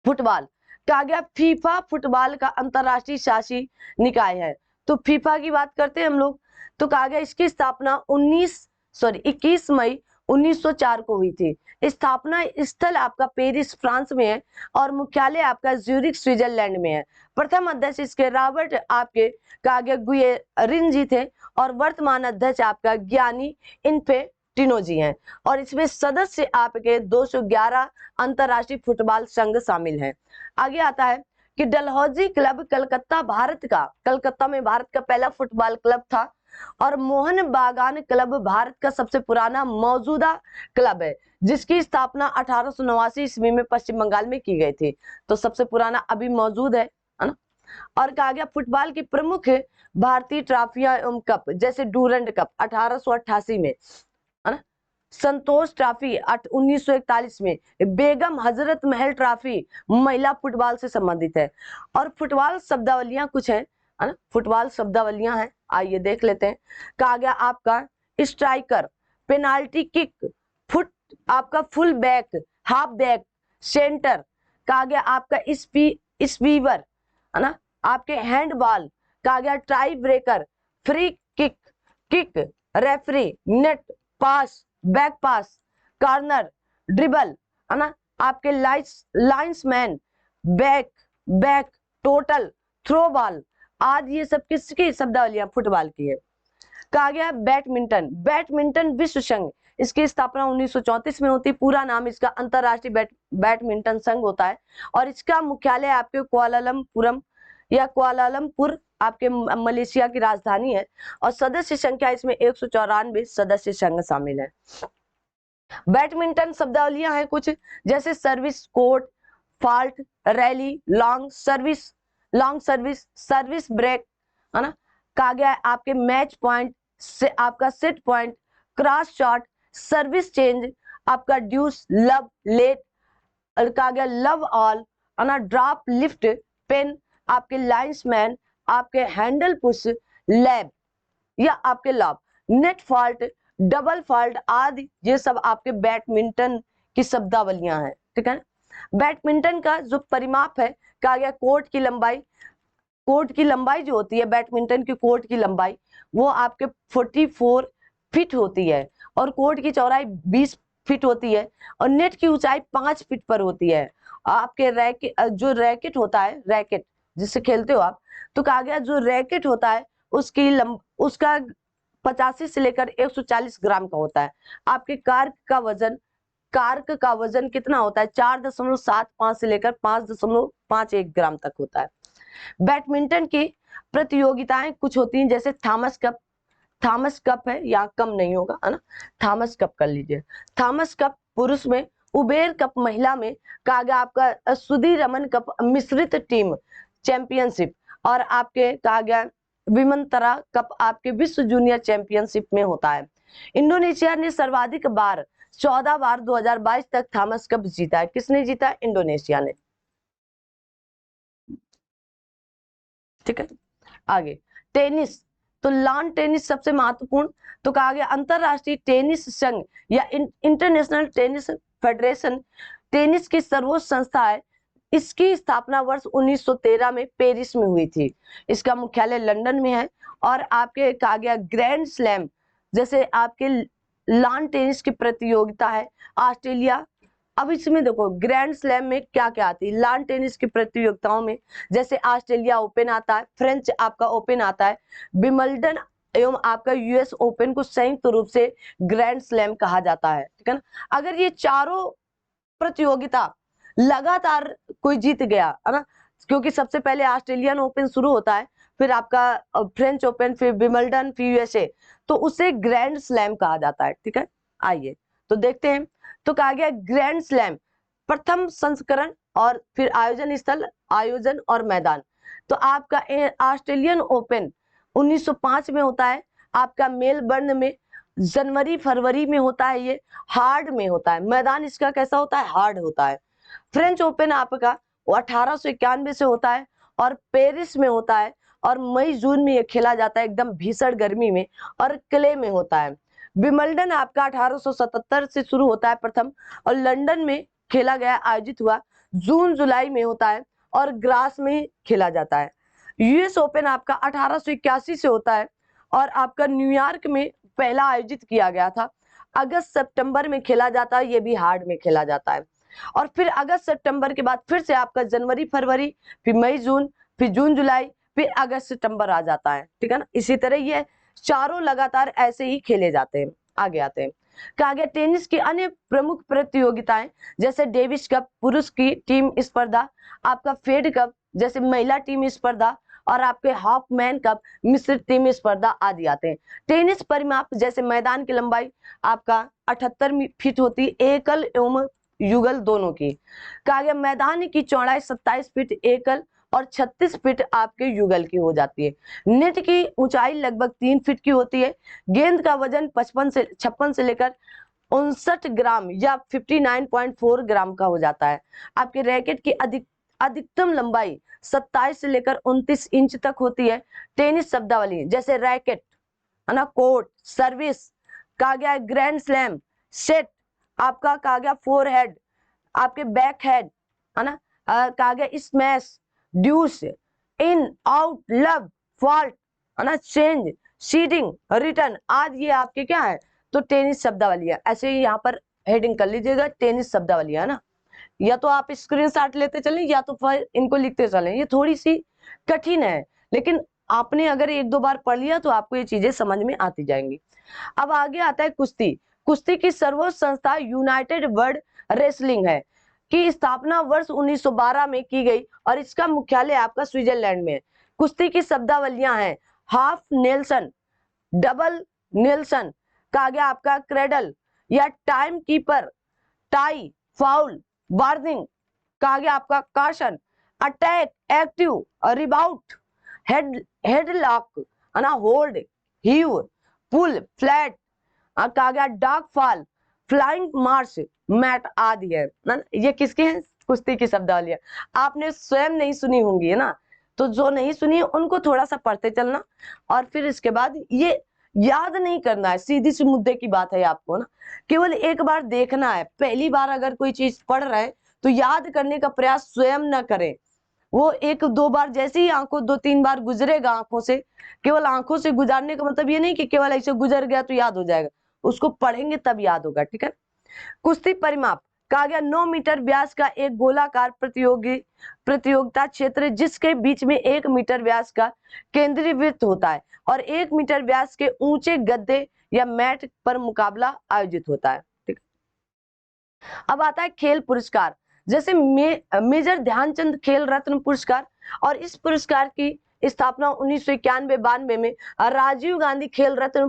फुटबॉल, कहा गया फीफा फुटबॉल का अंतरराष्ट्रीय शासी निकाय है। तो फीफा की बात करते हैं हम लोग। तो कहा गया इसकी स्थापना 21 मई 1904 को हुई थी। स्थापना स्थल आपका पेरिस फ्रांस में है और मुख्यालय आपका ज्यूरिख स्विट्जरलैंड में है। प्रथम अध्यक्ष इसके रॉबर्ट आपके कहा गया गुएरिन जी थे और वर्तमान अध्यक्ष आपका ज्ञानी इन्फेंटिनो जी हैं। और इसमें सदस्य आपके 211 अंतरराष्ट्रीय फुटबॉल संघ शामिल हैं। आगे आता है कि डलहौजी क्लब कलकत्ता में भारत का पहला फुटबॉल क्लब था और मोहन बागान क्लब भारत का सबसे पुराना मौजूदा क्लब है जिसकी स्थापना 1889 ईस्वी में पश्चिम बंगाल में की गई थी। तो सबसे पुराना अभी मौजूद है ना। और कहा गया फुटबॉल की प्रमुख भारतीय ट्रॉफियां एवं कप जैसे डूरंड कप 1888 में, है ना, संतोष ट्रॉफी 1941 में, बेगम हजरत महल ट्रॉफी महिला फुटबॉल से संबंधित है। और फुटबॉल शब्दावलियां कुछ है ना, फुटबॉल शब्दावलियां हैं, आइए देख लेते हैं। कहा गया आपका स्ट्राइकर, पेनाल्टी किक, आपका full back, half back, centre, कहा गया आपका स्पीवर, है ना, आपके हैंडबॉल, कहा गया tie breaker, free kick, referee, net, pass, back pass, corner, dribble, है ना, आपके linesman, back, total, throw ball आदि ये सब किसकी शब्दावलियां फुटबॉल की है। कहा गया बैडमिंटन विश्व संघ, इसकी स्थापना 1934 में होती। पूरा नाम इसका अंतरराष्ट्रीय बैडमिंटन संघ होता है और इसका मुख्यालय आपके कुआलालंपुर आपके मलेशिया की राजधानी है। और सदस्य संख्या इसमें 194 सदस्य संघ शामिल है। बैडमिंटन शब्दावलियां हैं कुछ जैसे service court, fault, rally, long service break, है ना, कहा गया है आपके मैच पॉइंट से आपका set point, cross shot, service change, आपका ड्यूस, लव, लेट, कहा गया लव ऑल, है ना, ड्रॉप, लिफ्ट, पेन, आपके लाइन्समैन, आपके हैंडल पुश, लैब या आपके lobe, net fault, double fault आदि ये सब आपके बैडमिंटन की शब्दावलियां हैं। ठीक है। बैडमिंटन का जो परिमाप है, कहा गया कोर्ट की लंबाई जो होती है, बैडमिंटन की कोर्ट की लंबाई वो आपके 44 फीट होती है और कोर्ट की चौड़ाई 20 फीट होती है और नेट की ऊंचाई 5 फीट पर होती है। आपके रैकेट होता है, रैकेट जिससे खेलते हो आप, तो कहा गया जो रैकेट होता है उसका 85 से लेकर 140 ग्राम का होता है। आपके कार्क का वजन कितना होता है, 4.75 से लेकर 5.51 ग्राम तक होता है। बैडमिंटन की प्रतियोगिताएं कुछ होती हैं जैसे थॉमस कप है, यहाँ कम नहीं होगा, है ना, थॉमस कप कर लीजिए। थॉमस कप पुरुष में, उबेर कप महिला में, कहा गया आपका सुधीरमन कप मिश्रित टीम चैंपियनशिप और आपके कहा गया विमंतरा कप आपके विश्व जूनियर चैंपियनशिप में होता है। इंडोनेशिया ने सर्वाधिक बार 14 बार 2022 तक थॉमस कप जीता है। किसने जीता? इंडोनेशिया ने। ठीक है। आगे टेनिस, तो लॉन टेनिस सबसे महत्वपूर्ण, तो कहा गया अंतरराष्ट्रीय टेनिस संघ या इंटरनेशनल टेनिस फेडरेशन टेनिस की सर्वोच्च संस्था है। इसकी स्थापना वर्ष 1913 में पेरिस में हुई थी। इसका मुख्यालय लंदन में है। और आपके कहा गया ग्रैंड स्लैम, जैसे आपके लॉन टेनिस की प्रतियोगिता है ऑस्ट्रेलिया। अब इसमें देखो ग्रैंड स्लैम में क्या क्या आती है, लॉन टेनिस की प्रतियोगिताओं में जैसे ऑस्ट्रेलिया ओपन आता है, फ्रेंच आपका ओपन आता है, विंबलडन एवं आपका यूएस ओपन को संयुक्त रूप से ग्रैंड स्लैम कहा जाता है। ठीक है ना। अगर ये चारों प्रतियोगिता लगातार कोई जीत गया, है ना, क्योंकि सबसे पहले ऑस्ट्रेलियन ओपन शुरू होता है, फिर आपका फ्रेंच ओपन, फिर विंबलडन, फिर यूएसए, तो उसे ग्रैंड स्लैम कहा जाता है। ठीक है। आइए तो देखते हैं। तो कहा गया ग्रैंड स्लैम प्रथम संस्करण और फिर आयोजन स्थल, आयोजन और मैदान। तो आपका ऑस्ट्रेलियन ओपन 1905 में होता है, आपका मेलबर्न में जनवरी फरवरी में होता है, ये हार्ड में होता है, मैदान इसका कैसा होता है, हार्ड होता है। फ्रेंच ओपन आपका 1891 से होता है और पेरिस में होता है और मई जून में ये खेला जाता है एकदम भीषण गर्मी में और क्ले में होता है। विंबलडन आपका 1877 से शुरू होता है प्रथम और लंदन में खेला गया, आयोजित हुआ, जून जुलाई में होता है और ग्रास में खेला जाता है। यूएस ओपन आपका 1881 से होता है और आपका न्यूयॉर्क में पहला आयोजित किया गया था। अगस्त सितंबर में खेला जाता है, ये भी हार्ड में खेला जाता है। और फिर अगस्त सितंबर के बाद फिर से आपका जनवरी फरवरी, फिर मई जून, फिर जून जुलाई, फिर अगस्त सितंबर आ जाता है, ठीक है ना। इसी तरह ये चारों लगातार ऐसे ही खेले जाते हैं। आगे आते हैं, कहा गया टेनिस की अन्य प्रमुख प्रतियोगिताएं जैसे डेविस कप पुरुष की टीम स्पर्धा, आपका फेड कप जैसे महिला टीम स्पर्धा, और आपके हाफ मैन कप मिश्रित टीम स्पर्धा आदि आते हैं। टेनिस परिमाप जैसे मैदान की लंबाई आपका 78 फीट होती है, एकल एवं युगल दोनों की। कहा गया मैदान की चौड़ाई 27 फीट एकल और 36 फीट आपके युगल की हो जाती है। नेट की ऊंचाई लगभग 3 फीट की होती है। गेंद का वजन 56 से लेकर 59 ग्राम या 59.4 ग्राम का हो जाता है। आपके रैकेट की अधिकतम लंबाई 27 से लेकर 29 इंच तक होती है। टेनिस शब्दावली जैसे रैकेट, है ना, कोर्ट, सर्विस, कहा गया ग्रैंड स्लैम, सेट, आपका कहा गया फोर हेड, आपके बैक हेड, है ना, कहा गया स्मैश, ड्यूस, इन, आउट, लव, फॉल्ट, है ना, चेंज, सीडिंग, रिटर्न आदि ये आपके क्या है, तो टेनिस शब्दावली है। ऐसे ही यहाँ पर हेडिंग कर लीजिएगा, टेनिस शब्दावली है ना। या तो आप स्क्रीनशॉट लेते चलें या तो फिर इनको लिखते चलें। ये थोड़ी सी कठिन है, लेकिन आपने अगर एक दो बार पढ़ लिया तो आपको ये चीजें समझ में आती जाएंगी। अब आगे आता है कुश्ती। कुश्ती की सर्वोच्च संस्था यूनाइटेड वर्ल्ड रेसलिंग है, की स्थापना वर्ष 1912 में की गई और इसका मुख्यालय आपका स्विट्जरलैंड में है। कुश्ती की शब्दावलियां हैं हाफ नेल्सन, डबल नेल्सन, कहा गया आपका क्रेडल या time keeper, tie, foul, warning, कहा गया आपका काशन, अटैक, एक्टिव, रिबाउट, हेडलॉक, है ना, होल्ड, हीव, पुल, फ्लैट, कहा गया डॉग फॉल, फ्लाइंग मार्च, मैट आदि है ना। ये किसके हैं, कुश्ती की शब्दावली। आपने स्वयं नहीं सुनी होंगी, है ना, तो जो नहीं सुनी उनको थोड़ा सा पढ़ते चलना और फिर इसके बाद ये याद नहीं करना है। सीधी सी मुद्दे की बात है आपको ना, केवल एक बार देखना है। पहली बार अगर कोई चीज पढ़ रहे हैं तो याद करने का प्रयास स्वयं न करें। वो एक दो बार जैसे ही आंखों दो तीन बार गुजरेगा आंखों से, केवल आंखों से गुजारने का मतलब ये नहीं कि केवल ऐसे गुजर गया तो याद हो जाएगा, उसको पढ़ेंगे तब याद होगा, ठीक है। कुश्ती परिमाप, कहा गया 9 मीटर व्यास का एक गोलाकार प्रतियोगिता क्षेत्र जिसके बीच में 1 मीटर व्यास का केंद्रीय वृत्त होता है और 1 मीटर व्यास के ऊंचे गद्दे या मैट पर मुकाबला आयोजित होता है, ठीक। अब आता है खेल पुरस्कार, जैसे मेजर ध्यानचंद खेल रत्न पुरस्कार, और इस पुरस्कार की स्थापना 1991-92 में राजीव गांधी खेल रत्न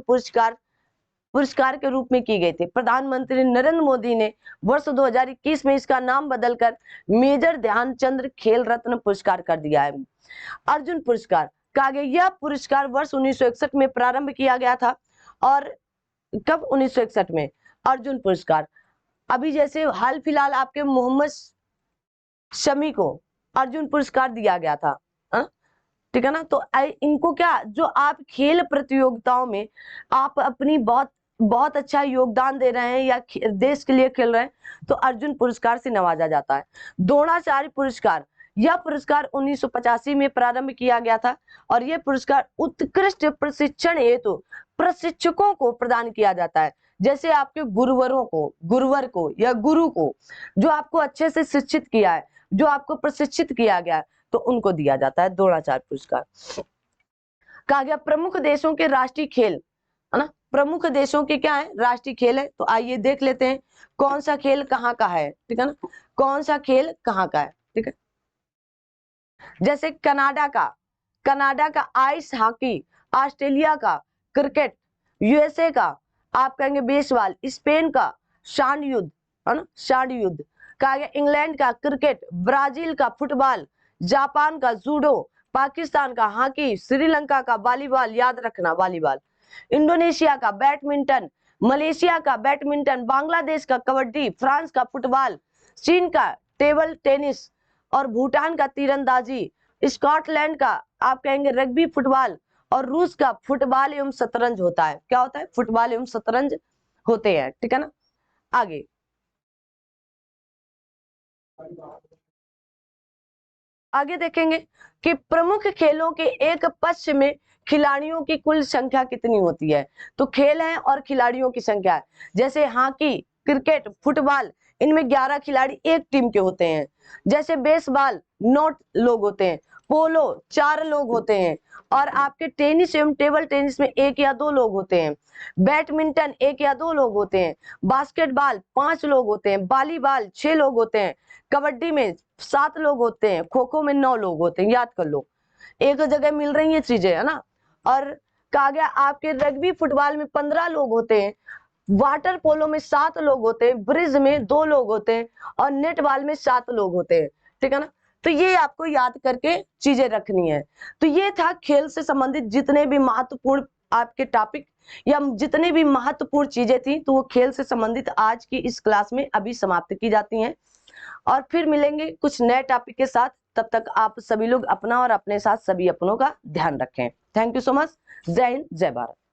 पुरस्कार के रूप में की गई थी। प्रधानमंत्री नरेंद्र मोदी ने वर्ष 2021 में इसका नाम बदलकर मेजर ध्यानचंद खेल रत्न पुरस्कार कर दिया है। अर्जुन पुरस्कार, कहा गया यह पुरस्कार वर्ष 1961 में प्रारंभ किया गया था। और कब, 1961 में अर्जुन पुरस्कार। अभी जैसे हाल फिलहाल आपके मोहम्मद शमी को अर्जुन पुरस्कार दिया गया था, ठीक है ना। तो इनको क्या, जो आप खेल प्रतियोगिताओं में आप अपनी बहुत अच्छा योगदान दे रहे हैं या देश के लिए खेल रहे हैं तो अर्जुन पुरस्कार से नवाजा जाता है। द्रोणाचार्य पुरस्कार, यह पुरस्कार 1985 में प्रारंभ किया गया था और यह पुरस्कार उत्कृष्ट प्रशिक्षण हेतु प्रशिक्षकों को प्रदान किया जाता है। जैसे आपके गुरुवर को या गुरु को जो आपको अच्छे से शिक्षित किया है, जो आपको प्रशिक्षित किया गया है, तो उनको दिया जाता है द्रोणाचार्य पुरस्कार। कहा गया प्रमुख देशों के राष्ट्रीय खेल, है ना, प्रमुख देशों के क्या है, राष्ट्रीय खेल है। तो आइए देख लेते हैं कौन सा खेल कहाँ का है, ठीक है ना, कौन सा खेल कहाँ का है, ठीक है। जैसे कनाडा का आइस हॉकी, ऑस्ट्रेलिया का क्रिकेट, यूएसए का आप कहेंगे बेसबॉल, स्पेन का सांड युद्ध, है ना, सांड युद्ध, कहा गया इंग्लैंड का क्रिकेट, ब्राजील का फुटबॉल, जापान का जूडो, पाकिस्तान का हॉकी, श्रीलंका का वॉलीबॉल, याद रखना वॉलीबॉल, इंडोनेशिया का बैडमिंटन, मलेशिया का बैडमिंटन, बांग्लादेश का कबड्डी, फ्रांस का फुटबॉल, चीन का टेबल टेनिस और भूटान का तीरंदाजी, स्कॉटलैंड का आप कहेंगे रग्बी फुटबॉल और रूस का फुटबॉल एवं शतरंज होता है। क्या होता है, फुटबॉल एवं शतरंज होते हैं, ठीक है ना। आगे देखेंगे कि प्रमुख खेलों के एक पक्ष में खिलाड़ियों की कुल संख्या कितनी होती है। तो खेल है और खिलाड़ियों की संख्या है। जैसे हॉकी, क्रिकेट, फुटबॉल, इनमें 11 खिलाड़ी एक टीम के होते हैं। जैसे बेसबॉल 9 लोग होते हैं, पोलो 4 लोग होते हैं, और आपके टेनिस एवं टेबल टेनिस में 1 या 2 लोग होते हैं। बैडमिंटन 1 या 2 लोग होते हैं। बास्केटबॉल 5 लोग होते हैं। वॉलीबॉल 6 लोग होते हैं। कबड्डी में 7 लोग होते हैं। खो खो में 9 लोग होते हैं। याद कर लो, एक जगह मिल रही है चीजें, है ना। और कहा गया आपके रग्बी फुटबॉल में 15 लोग होते हैं। वाटर पोलो में 7 लोग होते हैं। ब्रिज में 2 लोग होते हैं, और नेट बॉल में 7 लोग होते हैं। ठीक है ना। तो ये आपको याद करके चीजें रखनी है। तो ये था खेल से संबंधित जितने भी महत्वपूर्ण आपके टॉपिक या जितने भी महत्वपूर्ण चीजें थी, तो वो खेल से संबंधित आज की इस क्लास में अभी समाप्त की जाती हैं। और फिर मिलेंगे कुछ नए टॉपिक के साथ। तब तक आप सभी लोग अपना और अपने साथ सभी अपनों का ध्यान रखें। Thank you so much. जय हिंद, जय भारत।